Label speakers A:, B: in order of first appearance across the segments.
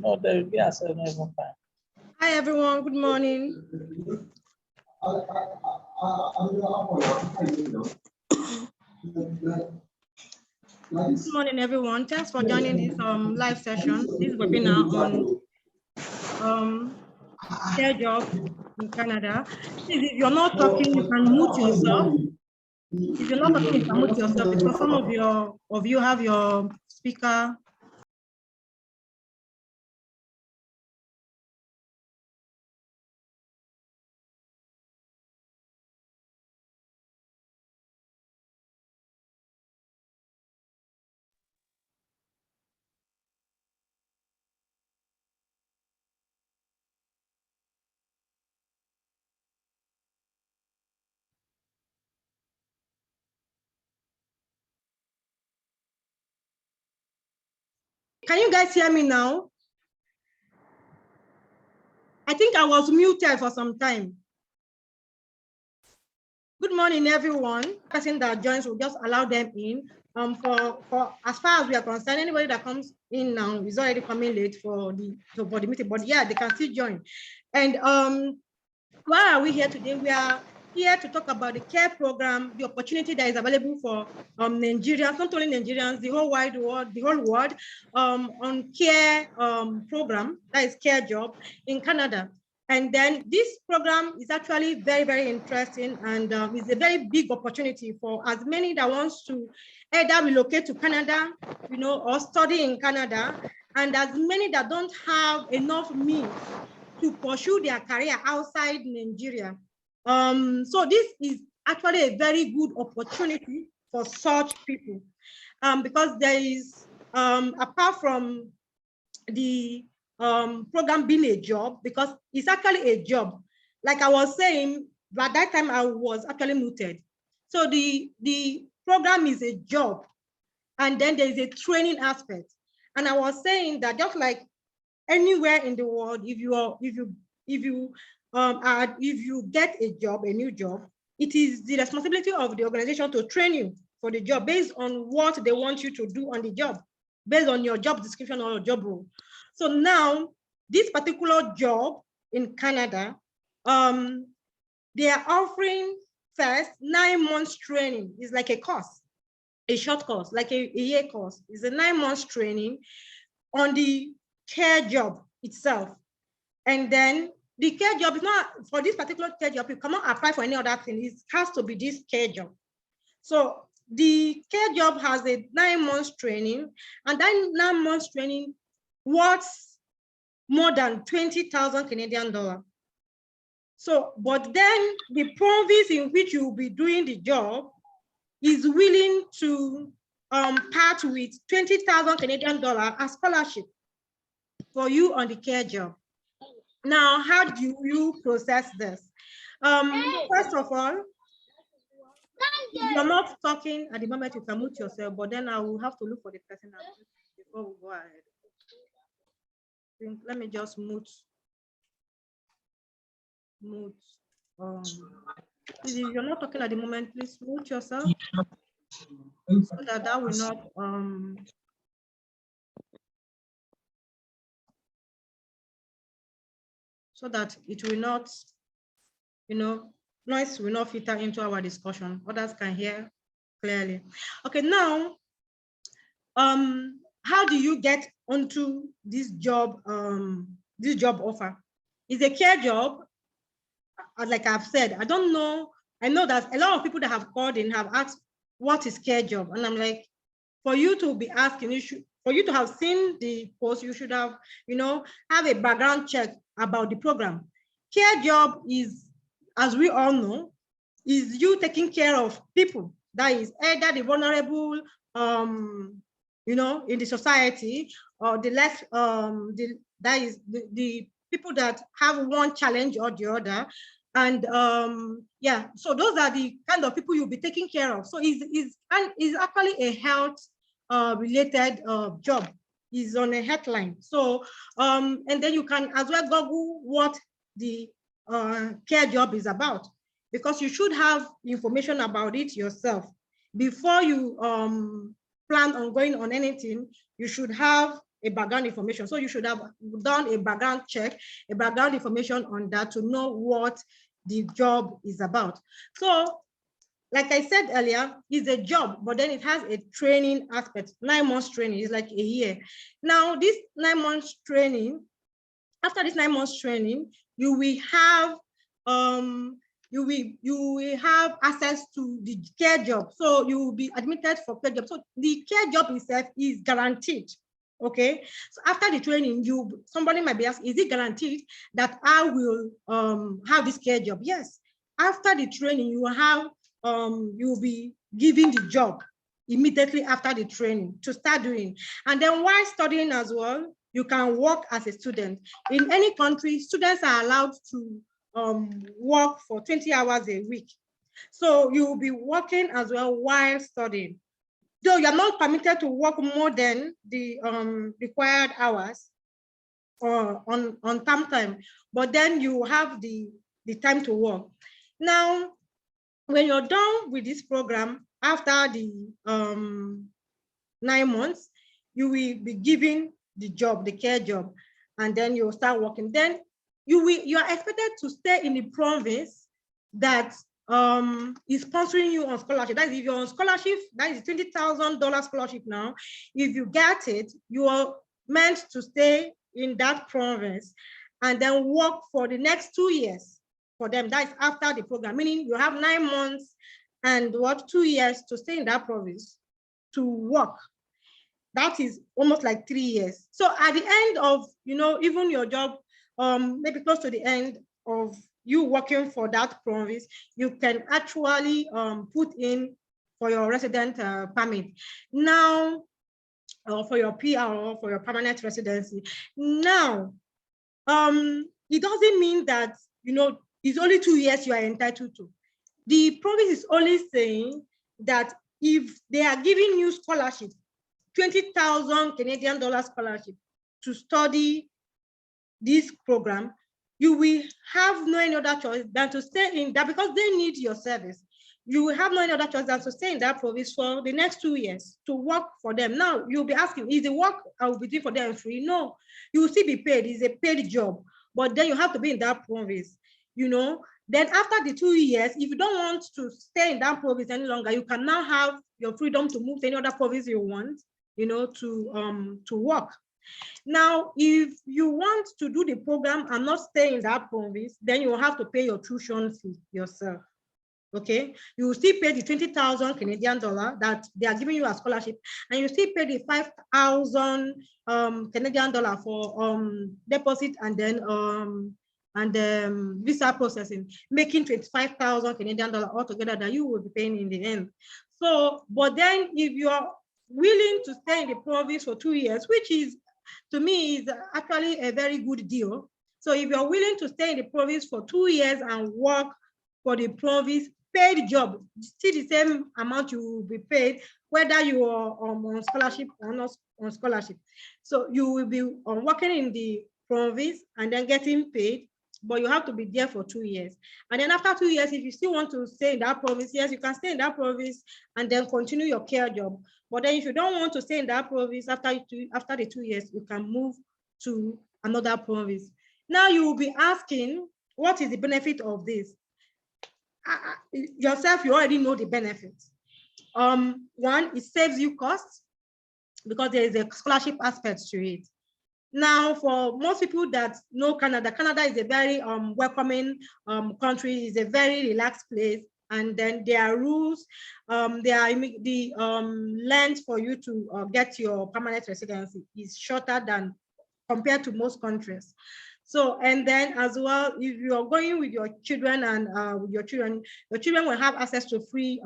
A: No, there will be a seven even fine.
B: Hi everyone, good morning. Good morning everyone. Thanks for joining this live session, this webinar on care job in Canada. Please, if you're not talking, you can mute yourself. If you're not talking, you can mute yourself because some of you have your speaker. Can you guys hear me now? I think I was muted for some time. Good morning, everyone. Person that joins, will just allow them in. For as far as we are concerned, anybody that comes in now is already coming late for the meeting. But yeah, they can still join. And why are we here today? We are here to talk about the care program, the opportunity that is available for Nigerians, not only Nigerians, the whole wide world, the whole world, on care program, that is care job in Canada. And then this program is actually very, very interesting, and it's a very big opportunity for as many that wants to either relocate to Canada, or study in Canada, and as many that don't have enough means to pursue their career outside Nigeria. So this is actually a very good opportunity for such people, because there is, apart from the program being a job, because it's actually a job. Like I was saying, by that time I was actually muted. So the program is a job, and then there is a training aspect. And I was saying that just like anywhere in the world, if you get a job, a new job, it is the responsibility of the organization to train you for the job based on what they want you to do on the job, based on your job description or your job role. So now, this particular job in Canada, they are offering first 9 months training. It's like a course, a short course, like a year course. It's a 9 months training on the care job itself. And then the care job is not, for this particular care job, you cannot apply for any other thing. It has to be this care job. So the care job has a 9 months training, and that 9 months training worth more than 20,000 Canadian dollars. So, but then the province in which you will be doing the job is willing to part with 20,000 Canadian dollars as scholarship for you on the care job. Now, how do you process this? First of all, if you're not talking at the moment, you can mute yourself, but then I will have to look for the person before we go ahead. Let me just mute. If you're not talking at the moment, please mute yourself so that will not so that it will not, noise will not filter into our discussion. Others can hear clearly. Okay, now, how do you get onto this job offer? It's a care job. Like I've said, I don't know. I know that a lot of people that have called in have asked, what is care job? And I'm like, for you to be asking, for you to have seen the post, you should have, have a background check about the program. Care job is, as we all know, is you taking care of people. That is either the vulnerable, in the society, or the less, that is the people that have one challenge or the other. And yeah, so those are the kind of people you'll be taking care of. So it's actually a health related job. Is on a headline. So and then you can as well Google what the care job is about, because you should have information about it yourself before you plan on going on anything. You should have a background information. So you should have done a background check, a background information on that to know what the job is about. So like I said earlier, it's a job, but then it has a training aspect. 9 months training is like a year. Now, this 9 months training, after this 9 months training, you will have access to the care job. So you will be admitted for care job. So the care job itself is guaranteed. Okay. So after the training, somebody might be asked, is it guaranteed that I will have this care job? Yes. After the training, you will be given the job immediately after the training to start doing. And then while studying as well, you can work as a student. In any country, students are allowed to work for 20 hours a week. So you will be working as well while studying. Though you're not permitted to work more than the required hours on term time, but then you have the time to work. Now, when you're done with this program, after the 9 months, you will be given the job, the care job, and then you'll start working. Then you are expected to stay in the province that is sponsoring you on scholarship. That is, if you're on scholarship, that is $20,000 scholarship now. If you get it, you are meant to stay in that province and then work for the next 2 years for them. That is after the program, meaning you have 9 months and 2 years to stay in that province to work. That is almost like 3 years. So at the end of, even your job, maybe close to the end of you working for that province, you can actually put in for your resident permit. Now, or for your PR or for your permanent residency. Now, it doesn't mean that, it's only 2 years you are entitled to. The province is only saying that if they are giving you scholarship, 20,000 Canadian dollars scholarship to study this program, you will have no any other choice than to stay in that, because they need your service. You will have no any other choice than to stay in that province for the next 2 years to work for them. Now, you'll be asking, is the work I will be doing for them free? No, you will still be paid. It's a paid job, but then you have to be in that province, Then after the 2 years, if you don't want to stay in that province any longer, you can now have your freedom to move to any other province you want, to work. Now, if you want to do the program and not stay in that province, then you will have to pay your tuition fee yourself. Okay, you will still pay the 20,000 Canadian dollar that they are giving you as scholarship, and you still pay the 5,000 Canadian dollar for deposit and then visa processing, making 25,000 Canadian dollar altogether that you will be paying in the end. So, but then if you are willing to stay in the province for 2 years, which is, to me, is actually a very good deal. So if you're willing to stay in the province for 2 years and work for the province, paid job, still the same amount you will be paid, whether you are on scholarship or not on scholarship. So you will be working in the province and then getting paid, but you have to be there for 2 years. And then after 2 years, if you still want to stay in that province, yes, you can stay in that province and then continue your care job. But then if you don't want to stay in that province after the 2 years, you can move to another province. Now you will be asking, what is the benefit of this? Yourself, you already know the benefits. One, it saves you costs because there is a scholarship aspect to it. Now, for most people that know Canada, Canada is a very welcoming country, is a very relaxed place, and then there are rules. The length for you to get your permanent residency is shorter than compared to most countries. So, and then as well, if you are going with your children and with your children will have access to free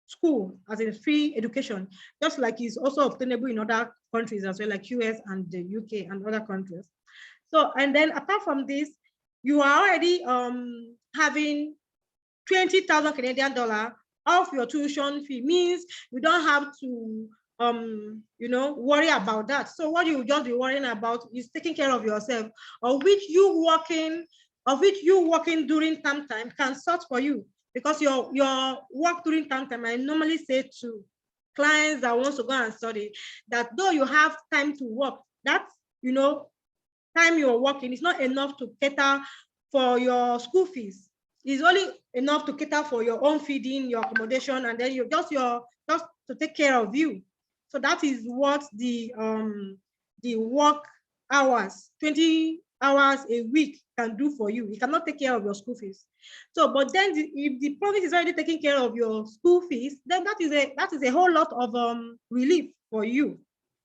B: school, as in free education, just like is also obtainable in other countries as well, like US and the UK and other countries. So, and then apart from this, you are already having 20,000 Canadian dollar off your tuition fee, means you don't have to worry about that. So what you just be worrying about is taking care of yourself, of which you working during term time can sort for you, because your work during term time, I normally say clients that wants to go and study, that though you have time to work, that, time you're working is not enough to cater for your school fees. It's only enough to cater for your own feeding, your accommodation, and then just to take care of you. So that is what the work hours, 20 hours a week can do for you. It cannot take care of your school fees. So, but then if the province is already taking care of your school fees, then that is a whole lot of relief for you.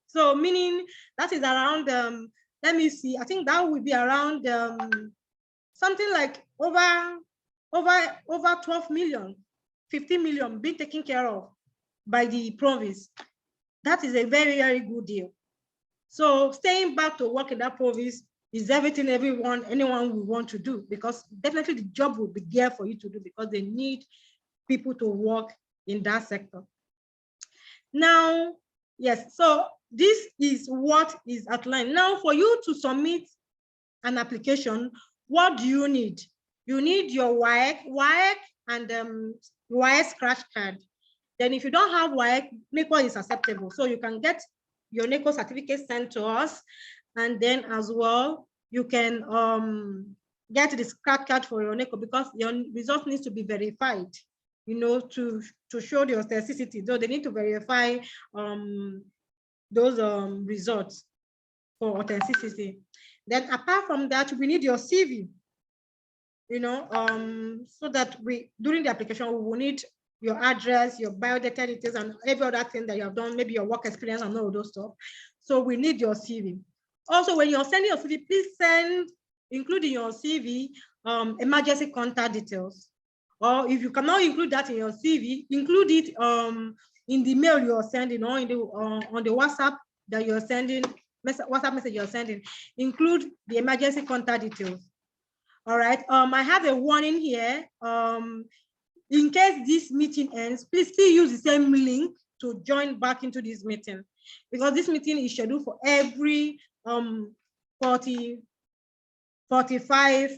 B: So meaning that is around let me see, I think that would be around something like over 12 million, 15 million being taken care of by the province. That is a very, very good deal. So staying back to work in that province is everything anyone will want to do, because definitely the job will be there for you to do, because they need people to work in that sector. Now, yes, so this is what is outlined. Now, for you to submit an application, what do you need? You need your WAEC and WAEC scratch card. Then if you don't have WAEC, NECO is acceptable. So you can get your NECO certificate sent to us. And then as well, you can get the scratch card for your NECO, because your result needs to be verified, to show the authenticity. So they need to verify those results for authenticity. Then apart from that, we need your CV, so that during the application, we will need your address, your biodata details, and every other thing that you have done, maybe your work experience and all those stuff. So we need your CV. Also, when you're sending your CV, please send, including your CV, emergency contact details. Or if you cannot include that in your CV, include it in the mail you're sending, or on the WhatsApp that you're sending, WhatsApp message you're sending. Include the emergency contact details. All right. I have a warning here. In case this meeting ends, please still use the same link to join back into this meeting, because this meeting is scheduled for every 45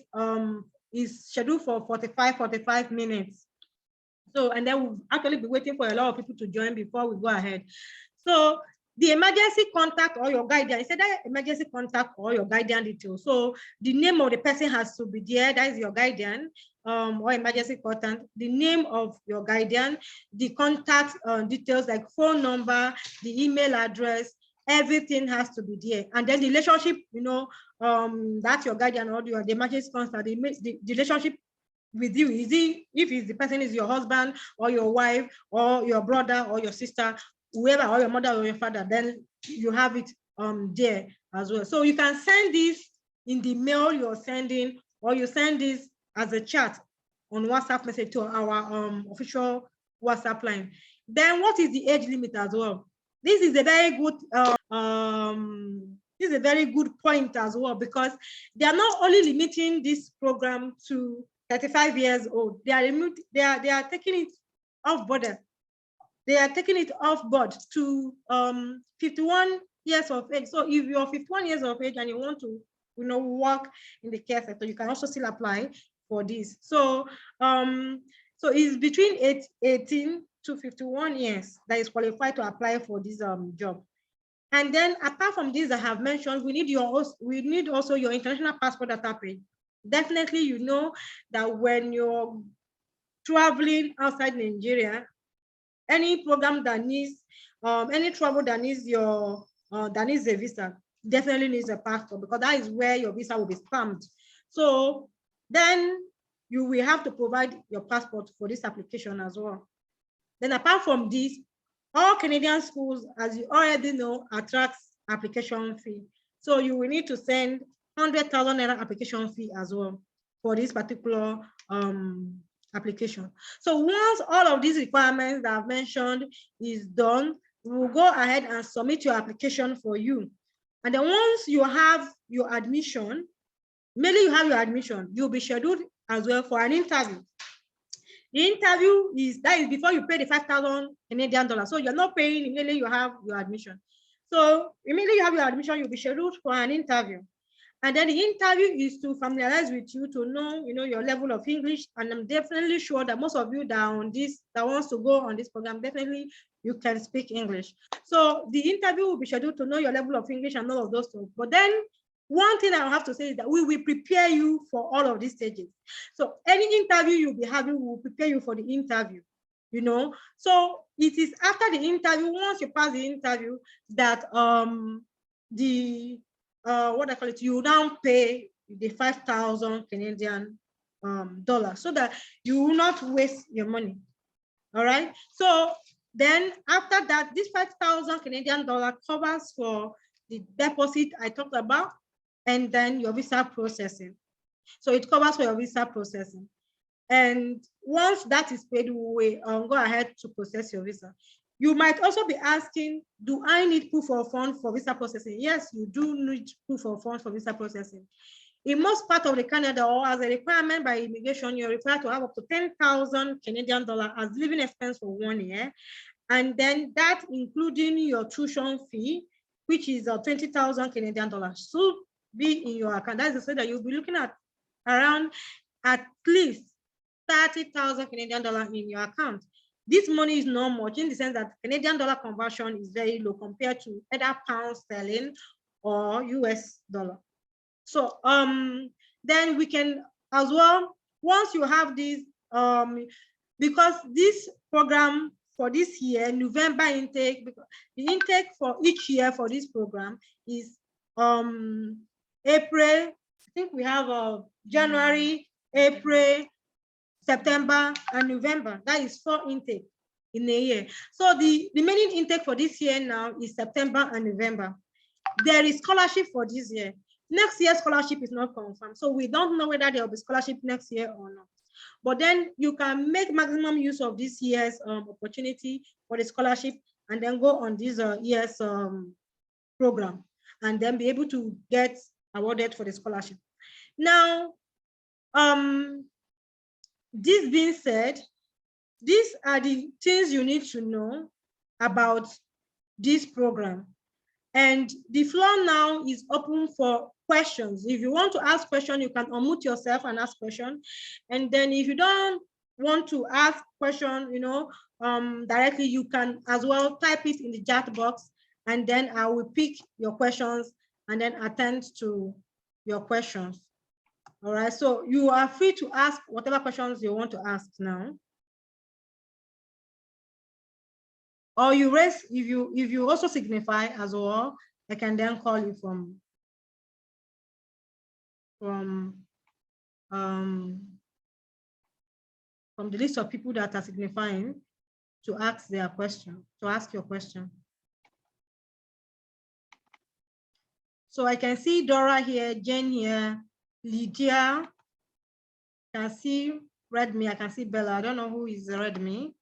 B: is scheduled for 45 minutes. So, and then we'll actually be waiting for a lot of people to join before we go ahead. So the emergency contact or your guardian, I said that emergency contact or your guardian details. So the name of the person has to be there, that is your guardian, or emergency contact, the name of your guardian, the contact details like phone number, the email address, everything has to be there. And then the relationship, that's your guardian or the emergency contact, the relationship with you, if the person is your husband or your wife or your brother or your sister, whoever, or your mother or your father, then you have it there as well. So you can send this in the mail you're sending, or you send this as a chat on WhatsApp message to our official WhatsApp line. Then what is the age limit as well? This is a very good point as well, because they are not only limiting this program to 35 years old. They are taking it off border. They are taking it off board to 51 years of age. So if you're 51 years of age and you want to, work in the care sector, you can also still apply for this. So so it's between 18 to 51 years that is qualified to apply for this job. And then apart from this, I have mentioned, we need also your international passport data page. Definitely, you know that when you're traveling outside Nigeria, any program that needs any travel that needs that needs a visa definitely needs a passport, because that is where your visa will be stamped. So then you will have to provide your passport for this application as well. Then apart from this, all Canadian schools, as you already know, attracts application fee. So you will need to send 100,000 naira application fee as well for this particular application. So once all of these requirements that I've mentioned is done, we will go ahead and submit your application for you. And then once you have your admission, you'll be scheduled as well for an interview. The interview is before you pay the 5,000 Canadian dollars. So you're not paying immediately you have your admission. So immediately you have your admission, you'll be scheduled for an interview. And then the interview is to familiarize with you, to know, your level of English. And I'm definitely sure that most of you that are on this, that wants to go on this program, definitely you can speak English. So the interview will be scheduled to know your level of English and all of those stuff. But then one thing I have to say is that we will prepare you for all of these stages. So any interview you'll be having, we will prepare you for the interview. So it is after the interview, once you pass the interview, that what I call it, you now pay the 5,000 Canadian dollars, so that you will not waste your money. All right. So then after that, this 5,000 Canadian dollar covers for the deposit I talked about, and then your visa processing. So it covers for your visa processing. And once that is paid, we will go ahead to process your visa. You might also be asking, do I need proof of funds for visa processing? Yes, you do need proof of funds for visa processing. In most parts of the Canada, or as a requirement by immigration, you're required to have up to 10,000 Canadian dollars as living expense for 1 year. And then that including your tuition fee, which is 20,000 Canadian dollars, should be in your account. That's to say that you'll be looking at around at least 30,000 Canadian dollars in your account. This money is not much, in the sense that Canadian dollar conversion is very low compared to either pound sterling or US dollar. So then we can as well, once you have this, because this program for this year, November intake, because the intake for each year for this program is April. I think we have January, April, September, and November. That is 4 intake in a year. So the remaining intake for this year now is September and November. There is scholarship for this year. Next year's scholarship is not confirmed, so we don't know whether there will be scholarship next year or not. But then you can make maximum use of this year's opportunity for the scholarship, and then go on this year's program, and then be able to get awarded for the scholarship. Now, this being said, these are the things you need to know about this program. And the floor now is open for questions. If you want to ask questions, you can unmute yourself and ask questions. And then if you don't want to ask questions, directly, you can as well type it in the chat box, and then I will pick your questions and then attend to your questions. All right, so you are free to ask whatever questions you want to ask now. Or you raise, if you also signify as well, I can then call you from the list of people that are signifying to ask their question, to ask your question. So I can see Dora here, Jane here, Lydia, I can see Redmi, I can see Bella. I don't know who is Redmi.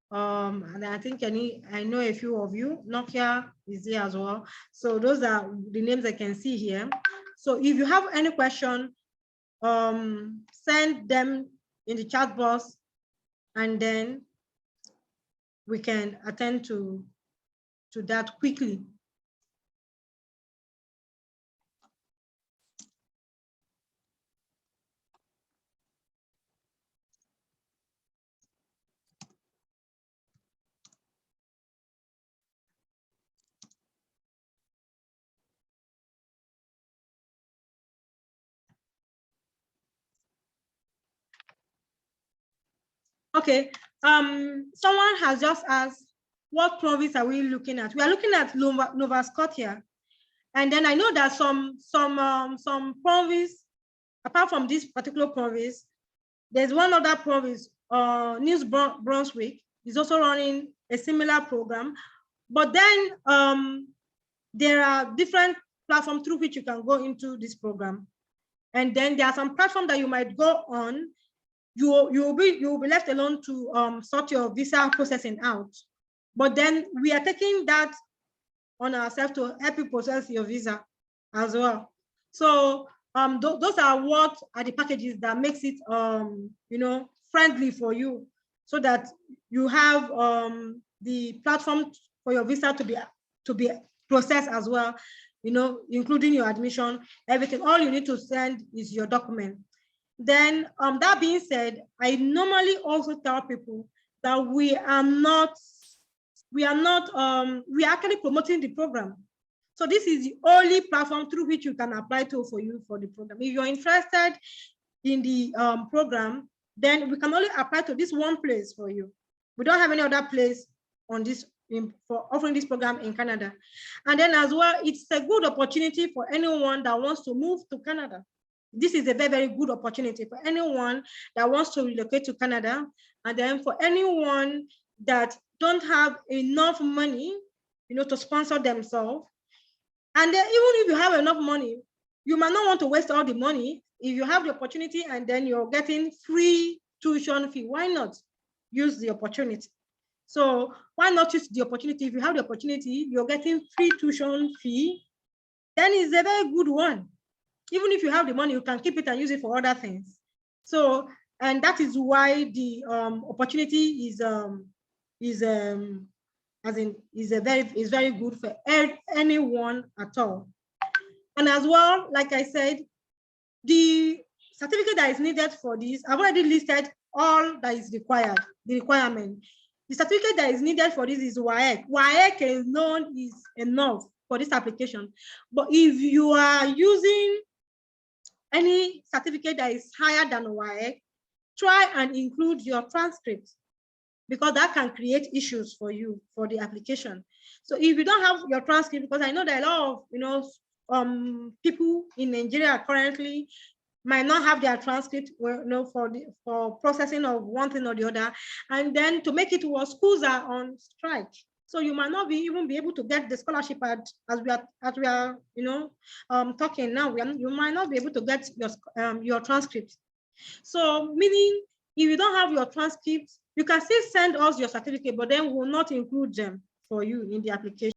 B: And I think I know a few of you. Nokia is here as well. So those are the names I can see here. So if you have any question, send them in the chat box, and then we can attend to that quickly. Okay, someone has just asked, what province are we looking at? We are looking at Nova Scotia. And then I know that some province, apart from this particular province, there's one other province, New Brunswick, is also running a similar program. But then there are different platforms through which you can go into this program. And then there are some platforms that you might go on. You will be left alone to sort your visa processing out. But then we are taking that on ourselves to help you process your visa as well. So those are what are the packages that makes it friendly for you, so that you have the platform for your visa to be processed as well, including your admission, everything. All you need to send is your document. Then that being said, I normally also tell people that we are actually promoting the program. So this is the only platform through which you can apply for the program. If you're interested in the program, then we can only apply to this one place for you. We don't have any other place on this for offering this program in Canada. And then as well, it's a good opportunity for anyone that wants to move to Canada. This is a very, very good opportunity for anyone that wants to relocate to Canada. And then for anyone that don't have enough money, to sponsor themselves. And then even if you have enough money, you might not want to waste all the money. If you have the opportunity and then you're getting free tuition fee, why not use the opportunity? So why not use the opportunity? If you have the opportunity, you're getting free tuition fee, then it's a very good one. Even if you have the money, you can keep it and use it for other things. So, and that is why the opportunity is very good for anyone at all. And as well, like I said, the certificate that is needed for this, I've already listed all that is required, the requirement. The certificate that is needed for this is WAEC. WAEC alone is enough for this application. But if you are using any certificate that is higher than WAEC, try and include your transcript, because that can create issues for you for the application. So if you don't have your transcript, because I know that a lot of people in Nigeria currently might not have their transcript, for processing of one thing or the other, and then to make it worse, schools are on strike. So you might not even be able to get the scholarship as we are talking now. You might not be able to get your transcript. So meaning, if you don't have your transcript, you can still send us your certificate, but then we will not include them for you in the application.